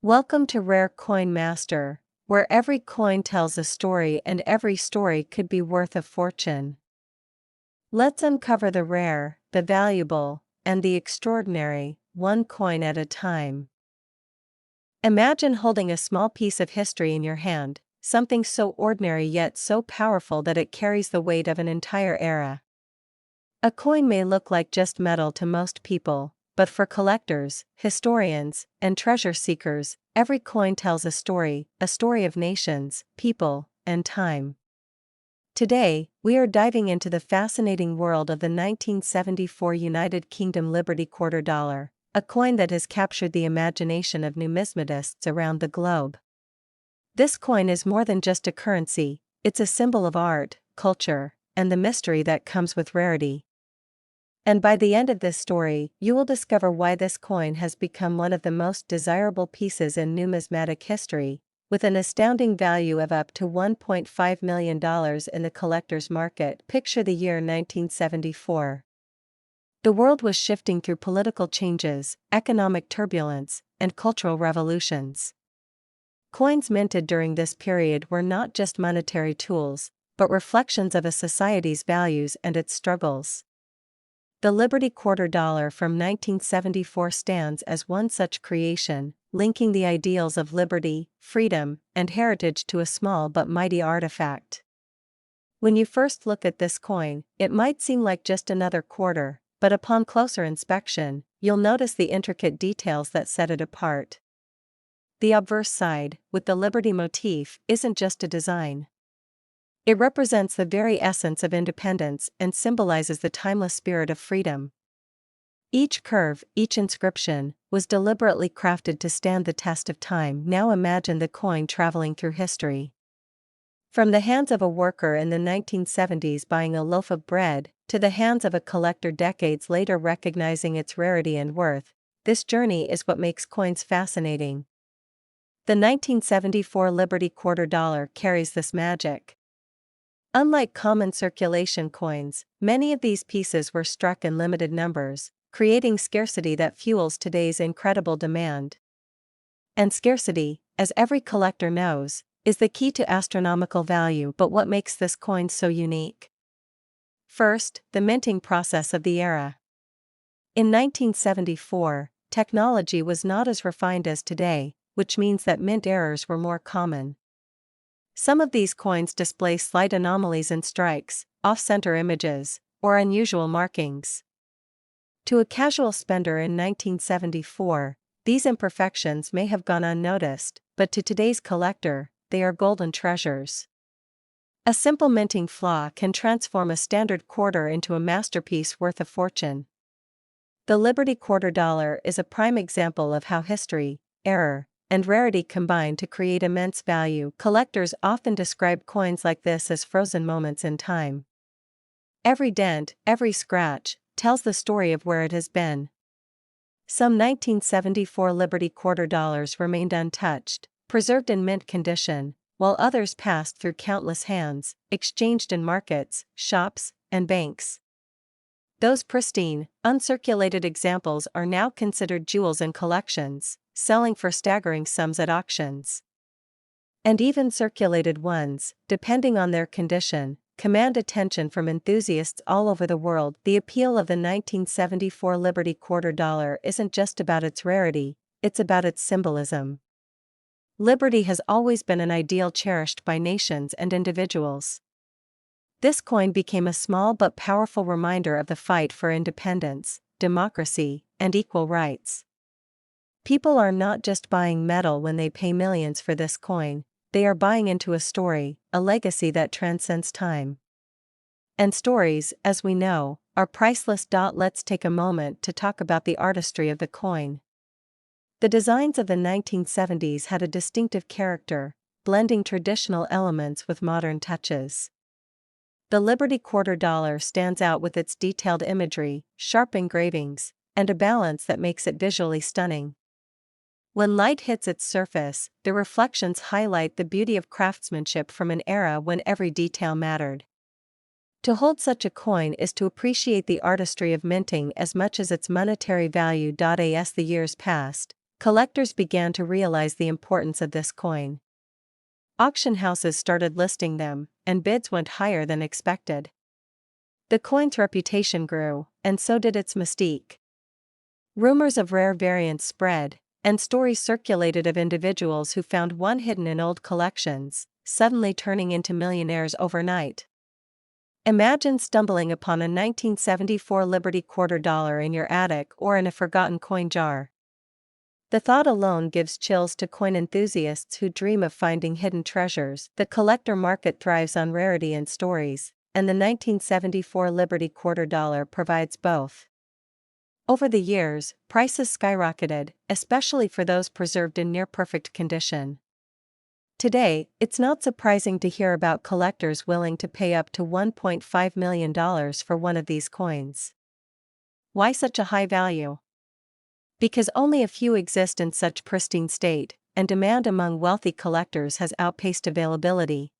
Welcome to Rare Coin Master, where every coin tells a story and every story could be worth a fortune. Let's uncover the rare, the valuable, and the extraordinary, one coin at a time. Imagine holding a small piece of history in your hand, something so ordinary yet so powerful that it carries the weight of an entire era. A coin may look like just metal to most people, but for collectors, historians, and treasure seekers, every coin tells a story of nations, people, and time. Today, we are diving into the fascinating world of the 1974 United Kingdom Liberty Quarter Dollar, a coin that has captured the imagination of numismatists around the globe. This coin is more than just a currency, it's a symbol of art, culture, and the mystery that comes with rarity. And by the end of this story, you will discover why this coin has become one of the most desirable pieces in numismatic history, with an astounding value of up to $1.5 million in the collector's market. Picture the year 1974. The world was shifting through political changes, economic turbulence, and cultural revolutions. Coins minted during this period were not just monetary tools, but reflections of a society's values and its struggles. The Liberty Quarter Dollar from 1974 stands as one such creation, linking the ideals of liberty, freedom, and heritage to a small but mighty artifact. When you first look at this coin, it might seem like just another quarter, but upon closer inspection, you'll notice the intricate details that set it apart. The obverse side, with the Liberty motif, isn't just a design. It represents the very essence of independence and symbolizes the timeless spirit of freedom. Each curve, each inscription, was deliberately crafted to stand the test of time. Now imagine the coin traveling through history. From the hands of a worker in the 1970s buying a loaf of bread, to the hands of a collector decades later recognizing its rarity and worth, this journey is what makes coins fascinating. The 1974 Liberty Quarter Dollar carries this magic. Unlike common circulation coins, many of these pieces were struck in limited numbers, creating scarcity that fuels today's incredible demand. And scarcity, as every collector knows, is the key to astronomical value. But what makes this coin so unique? First, the minting process of the era. In 1974, technology was not as refined as today, which means that mint errors were more common. Some of these coins display slight anomalies in strikes, off-center images, or unusual markings. To a casual spender in 1974, these imperfections may have gone unnoticed, but to today's collector, they are golden treasures. A simple minting flaw can transform a standard quarter into a masterpiece worth a fortune. The Liberty Quarter Dollar is a prime example of how history, error, and rarity combine to create immense value. Collectors often describe coins like this as frozen moments in time. Every dent, every scratch, tells the story of where it has been. Some 1974 Liberty Quarter Dollars remained untouched, preserved in mint condition, while others passed through countless hands, exchanged in markets, shops, and banks. Those pristine, uncirculated examples are now considered jewels in collections, selling for staggering sums at auctions. And even circulated ones, depending on their condition, command attention from enthusiasts all over the world. The appeal of the 1974 Liberty Quarter Dollar isn't just about its rarity, it's about its symbolism. Liberty has always been an ideal cherished by nations and individuals. This coin became a small but powerful reminder of the fight for independence, democracy, and equal rights. People are not just buying metal when they pay millions for this coin, they are buying into a story, a legacy that transcends time. And stories, as we know, are priceless. Let's take a moment to talk about the artistry of the coin. The designs of the 1970s had a distinctive character, blending traditional elements with modern touches. The Liberty Quarter Dollar stands out with its detailed imagery, sharp engravings, and a balance that makes it visually stunning. When light hits its surface, the reflections highlight the beauty of craftsmanship from an era when every detail mattered. To hold such a coin is to appreciate the artistry of minting as much as its monetary value. As the years passed, collectors began to realize the importance of this coin. Auction houses started listing them, and bids went higher than expected. The coin's reputation grew, and so did its mystique. Rumors of rare variants spread, and stories circulated of individuals who found one hidden in old collections, suddenly turning into millionaires overnight. Imagine stumbling upon a 1974 Liberty quarter dollar in your attic or in a forgotten coin jar. The thought alone gives chills to coin enthusiasts who dream of finding hidden treasures. The collector market thrives on rarity and stories, and the 1974 Liberty quarter dollar provides both. Over the years, prices skyrocketed, especially for those preserved in near-perfect condition. Today, it's not surprising to hear about collectors willing to pay up to $1.5 million for one of these coins. Why such a high value? Because only a few exist in such pristine state, and demand among wealthy collectors has outpaced availability.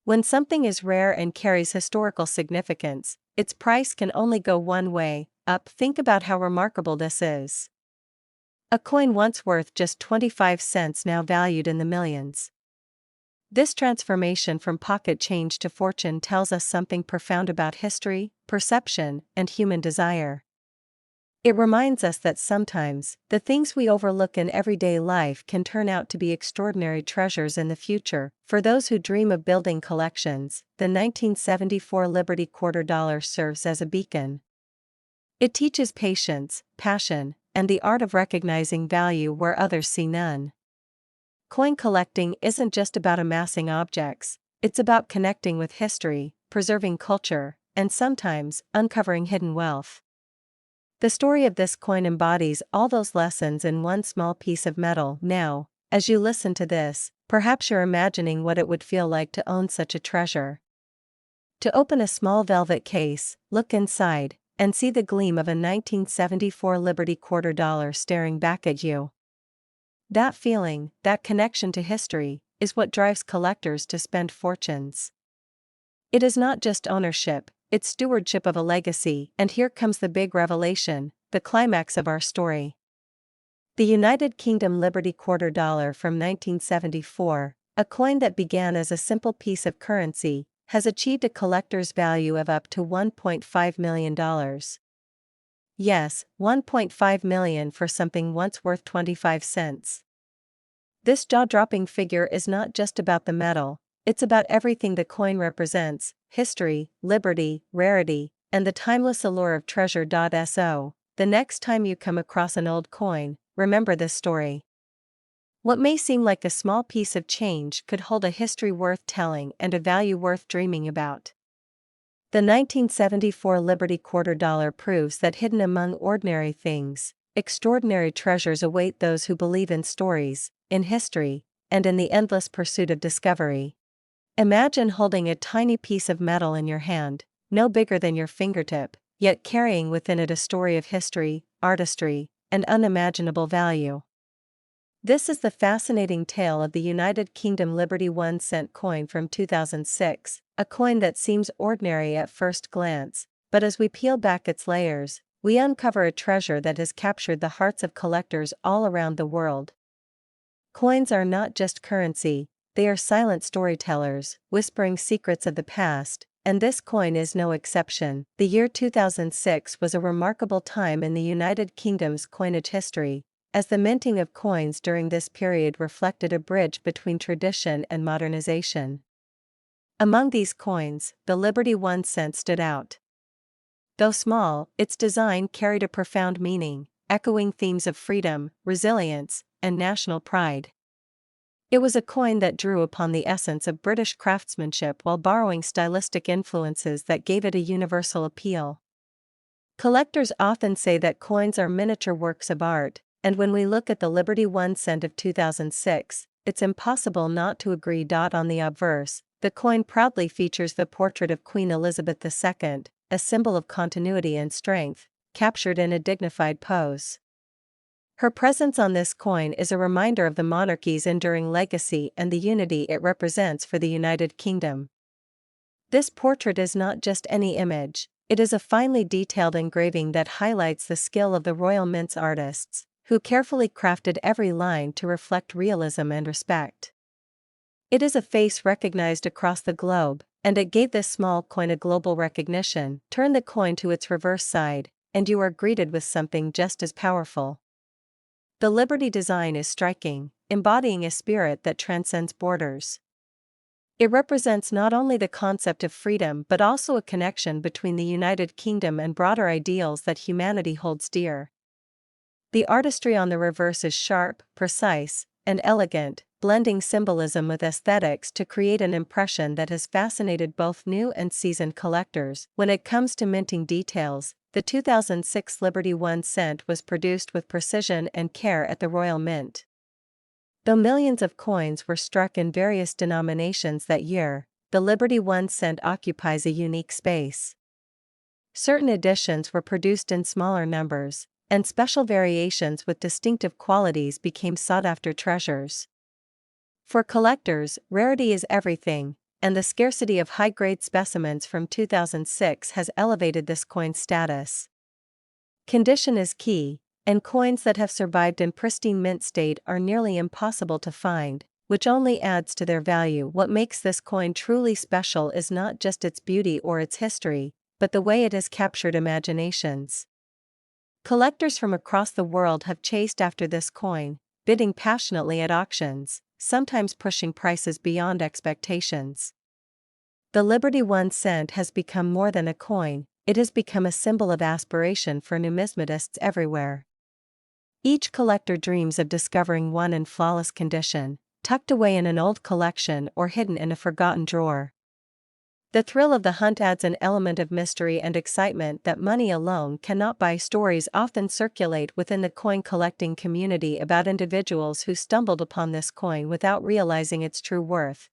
When something is rare and carries historical significance, its price can only go one way, up. Think about how remarkable this is. A coin once worth just 25 cents now valued in the millions. This transformation from pocket change to fortune tells us something profound about history, perception, and human desire. It reminds us that sometimes, the things we overlook in everyday life can turn out to be extraordinary treasures in the future. For those who dream of building collections, the 1974 Liberty quarter dollar serves as a beacon. It teaches patience, passion, and the art of recognizing value where others see none. Coin collecting isn't just about amassing objects, it's about connecting with history, preserving culture, and sometimes, uncovering hidden wealth. The story of this coin embodies all those lessons in one small piece of metal. Now, as you listen to this, perhaps you're imagining what it would feel like to own such a treasure. To open a small velvet case, look inside, and see the gleam of a 1974 Liberty quarter dollar staring back at you. That feeling, that connection to history, is what drives collectors to spend fortunes. It is not just ownership, it's stewardship of a legacy. And here comes the big revelation, the climax of our story. The United Kingdom Liberty quarter dollar from 1974, a coin that began as a simple piece of currency, has achieved a collector's value of up to $1.5 million. Yes, $1.5 million for something once worth 25 cents. This jaw-dropping figure is not just about the metal, it's about everything the coin represents: history, liberty, rarity, and the timeless allure of treasure. So, the next time you come across an old coin, remember this story. What may seem like a small piece of change could hold a history worth telling and a value worth dreaming about. The 1974 Liberty quarter dollar proves that hidden among ordinary things, extraordinary treasures await those who believe in stories, in history, and in the endless pursuit of discovery. Imagine holding a tiny piece of metal in your hand, no bigger than your fingertip, yet carrying within it a story of history, artistry, and unimaginable value. This is the fascinating tale of the United Kingdom Liberty 1-cent coin from 2006, a coin that seems ordinary at first glance, but as we peel back its layers, we uncover a treasure that has captured the hearts of collectors all around the world. Coins are not just currency, they are silent storytellers, whispering secrets of the past, and this coin is no exception. The year 2006 was a remarkable time in the United Kingdom's coinage history, as the minting of coins during this period reflected a bridge between tradition and modernization. Among these coins, the Liberty 1-cent stood out. Though small, its design carried a profound meaning, echoing themes of freedom, resilience, and national pride. It was a coin that drew upon the essence of British craftsmanship while borrowing stylistic influences that gave it a universal appeal. Collectors often say that coins are miniature works of art, and when we look at the Liberty 1-cent of 2006, it's impossible not to agree. On the obverse, the coin proudly features the portrait of Queen Elizabeth II, a symbol of continuity and strength, captured in a dignified pose. Her presence on this coin is a reminder of the monarchy's enduring legacy and the unity it represents for the United Kingdom. This portrait is not just any image, it is a finely detailed engraving that highlights the skill of the Royal Mint's artists, who carefully crafted every line to reflect realism and respect. It is a face recognized across the globe, and it gave this small coin a global recognition. Turn the coin to its reverse side, and you are greeted with something just as powerful. The Liberty design is striking, embodying a spirit that transcends borders. It represents not only the concept of freedom but also a connection between the United Kingdom and broader ideals that humanity holds dear. The artistry on the reverse is sharp, precise, and elegant, blending symbolism with aesthetics to create an impression that has fascinated both new and seasoned collectors. When it comes to minting details, the 2006 Liberty 1 cent was produced with precision and care at the Royal Mint. Though millions of coins were struck in various denominations that year, the Liberty 1 cent occupies a unique space. Certain editions were produced in smaller numbers, and special variations with distinctive qualities became sought-after treasures. For collectors, rarity is everything, and the scarcity of high-grade specimens from 2006 has elevated this coin's status. Condition is key, and coins that have survived in pristine mint state are nearly impossible to find, which only adds to their value. What makes this coin truly special is not just its beauty or its history, but the way it has captured imaginations. Collectors from across the world have chased after this coin, bidding passionately at auctions, sometimes pushing prices beyond expectations. The Liberty 1 cent has become more than a coin, it has become a symbol of aspiration for numismatists everywhere. Each collector dreams of discovering one in flawless condition, tucked away in an old collection or hidden in a forgotten drawer. The thrill of the hunt adds an element of mystery and excitement that money alone cannot buy. Stories often circulate within the coin collecting community about individuals who stumbled upon this coin without realizing its true worth.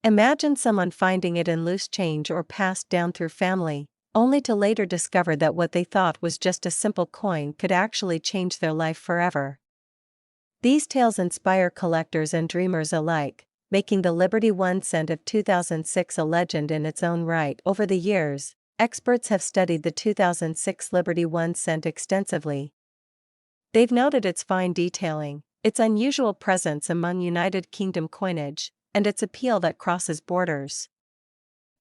Imagine someone finding it in loose change or passed down through family, only to later discover that what they thought was just a simple coin could actually change their life forever. These tales inspire collectors and dreamers alike, making the Liberty 1 cent of 2006 a legend in its own right. Over the years, experts have studied the 2006 Liberty 1 cent extensively. They've noted its fine detailing, its unusual presence among United Kingdom coinage, and its appeal that crosses borders.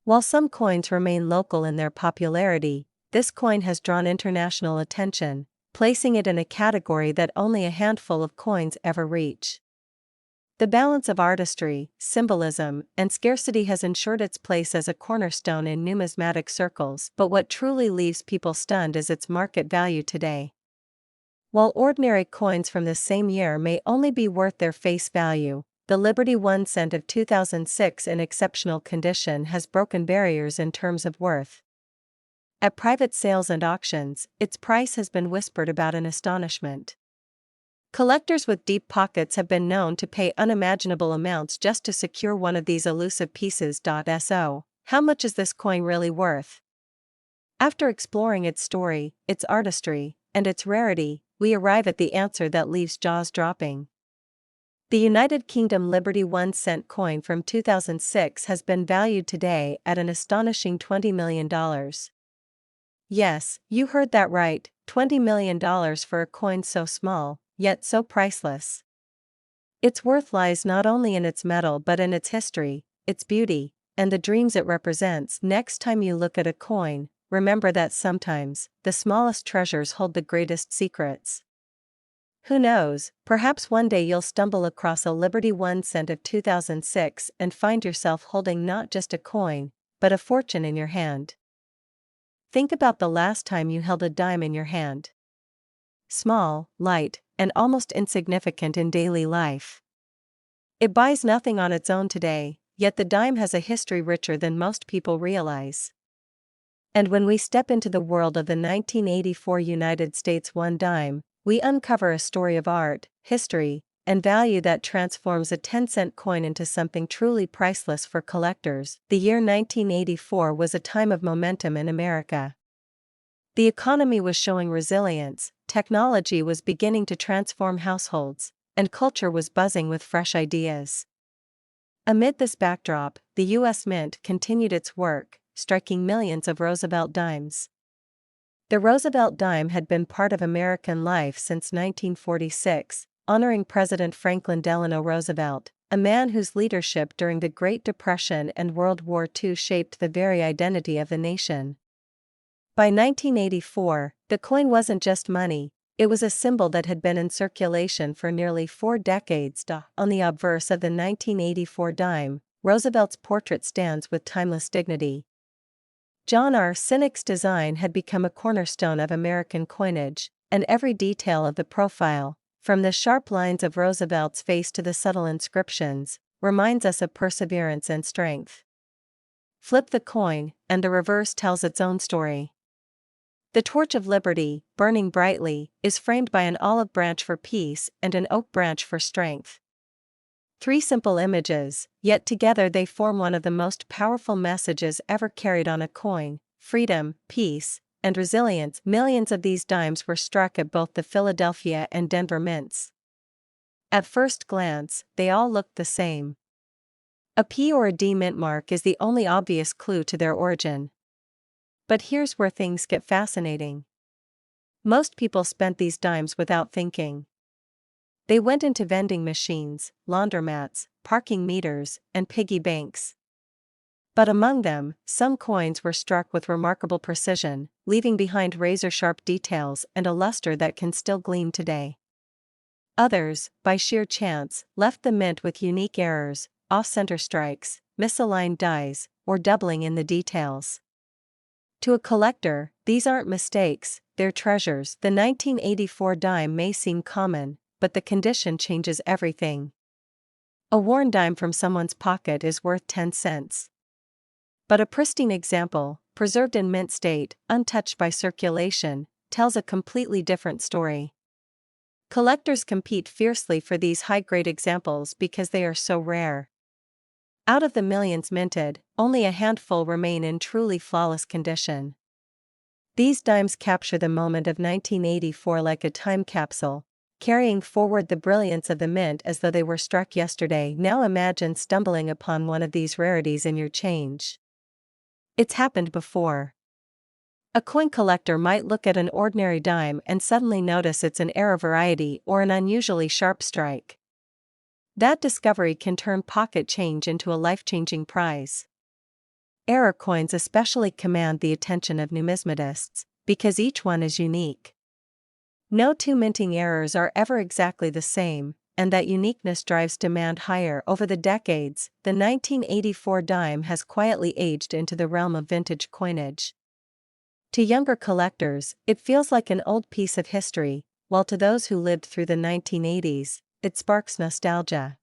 While some coins remain local in their popularity, this coin has drawn international attention, placing it in a category that only a handful of coins ever reach. The balance of artistry, symbolism, and scarcity has ensured its place as a cornerstone in numismatic circles, but what truly leaves people stunned is its market value today. While ordinary coins from the same year may only be worth their face value, the Liberty 1 cent of 2006 in exceptional condition has broken barriers in terms of worth. At private sales and auctions, its price has been whispered about in astonishment. Collectors with deep pockets have been known to pay unimaginable amounts just to secure one of these elusive pieces. So, how much is this coin really worth? After exploring its story, its artistry, and its rarity, we arrive at the answer that leaves jaws dropping. The United Kingdom Liberty 1 cent coin from 2006 has been valued today at an astonishing $20 million. Yes, you heard that right, $20 million for a coin so small, yet so priceless. Its worth lies not only in its metal but in its history, its beauty, and the dreams it represents. Next time you look at a coin, remember that sometimes, the smallest treasures hold the greatest secrets. Who knows, perhaps one day you'll stumble across a Liberty 1 cent of 2006 and find yourself holding not just a coin, but a fortune in your hand. Think about the last time you held a dime in your hand. Small, light, and almost insignificant in daily life. It buys nothing on its own today, yet the dime has a history richer than most people realize. And when we step into the world of the 1984 United States 1 dime, we uncover a story of art, history, and value that transforms a 10-cent coin into something truly priceless for collectors. The year 1984 was a time of momentum in America. The economy was showing resilience, technology was beginning to transform households, and culture was buzzing with fresh ideas. Amid this backdrop, the U.S. Mint continued its work, striking millions of Roosevelt dimes. The Roosevelt dime had been part of American life since 1946, honoring President Franklin Delano Roosevelt, a man whose leadership during the Great Depression and World War II shaped the very identity of the nation. By 1984, the coin wasn't just money, it was a symbol that had been in circulation for nearly 4 decades. On the obverse of the 1984 dime, Roosevelt's portrait stands with timeless dignity. John R. Sinek's design had become a cornerstone of American coinage, and every detail of the profile, from the sharp lines of Roosevelt's face to the subtle inscriptions, reminds us of perseverance and strength. Flip the coin, and the reverse tells its own story. The torch of liberty, burning brightly, is framed by an olive branch for peace and an oak branch for strength. 3 simple images, yet together they form one of the most powerful messages ever carried on a coin: freedom, peace, and resilience. Millions of these dimes were struck at both the Philadelphia and Denver mints. At first glance, they all looked the same. A P or a D mint mark is the only obvious clue to their origin. But here's where things get fascinating. Most people spent these dimes without thinking. They went into vending machines, laundromats, parking meters, and piggy banks. But among them, some coins were struck with remarkable precision, leaving behind razor-sharp details and a luster that can still gleam today. Others, by sheer chance, left the mint with unique errors, off-center strikes, misaligned dies, or doubling in the details. To a collector, these aren't mistakes, they're treasures. The 1984 dime may seem common, but the condition changes everything. A worn dime from someone's pocket is worth 10 cents. But a pristine example, preserved in mint state, untouched by circulation, tells a completely different story. Collectors compete fiercely for these high-grade examples because they are so rare. Out of the millions minted, only a handful remain in truly flawless condition. These dimes capture the moment of 1984 like a time capsule, carrying forward the brilliance of the mint as though they were struck yesterday. Now imagine stumbling upon one of these rarities in your change. It's happened before. A coin collector might look at an ordinary dime and suddenly notice it's an error variety or an unusually sharp strike. That discovery can turn pocket change into a life-changing prize. Error coins especially command the attention of numismatists, because each one is unique. No 2 minting errors are ever exactly the same, and that uniqueness drives demand higher. Over the decades, the 1984 dime has quietly aged into the realm of vintage coinage. To younger collectors, it feels like an old piece of history, while to those who lived through the 1980s, it sparks nostalgia.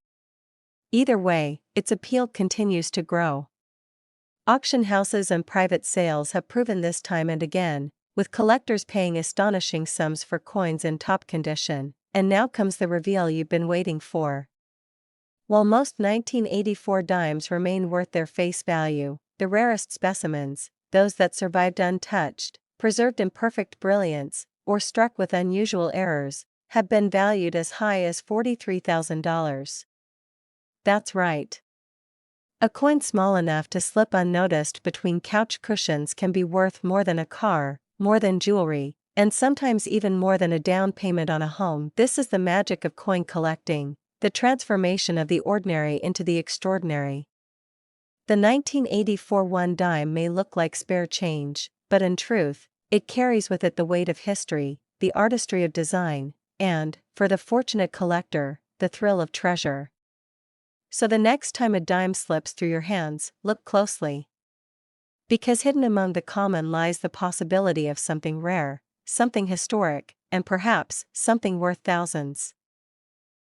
Either way, its appeal continues to grow. Auction houses and private sales have proven this time and again, with collectors paying astonishing sums for coins in top condition. And now comes the reveal you've been waiting for. While most 1984 dimes remain worth their face value, the rarest specimens, those that survived untouched, preserved in perfect brilliance, or struck with unusual errors, have been valued as high as $43,000. That's right. A coin small enough to slip unnoticed between couch cushions can be worth more than a car, more than jewelry, and sometimes even more than a down payment on a home. This is the magic of coin collecting, the transformation of the ordinary into the extraordinary. The 1984 one dime may look like spare change, but in truth, it carries with it the weight of history, the artistry of design, and, for the fortunate collector, the thrill of treasure. So the next time a dime slips through your hands, look closely. Because hidden among the common lies the possibility of something rare, something historic, and perhaps something worth thousands.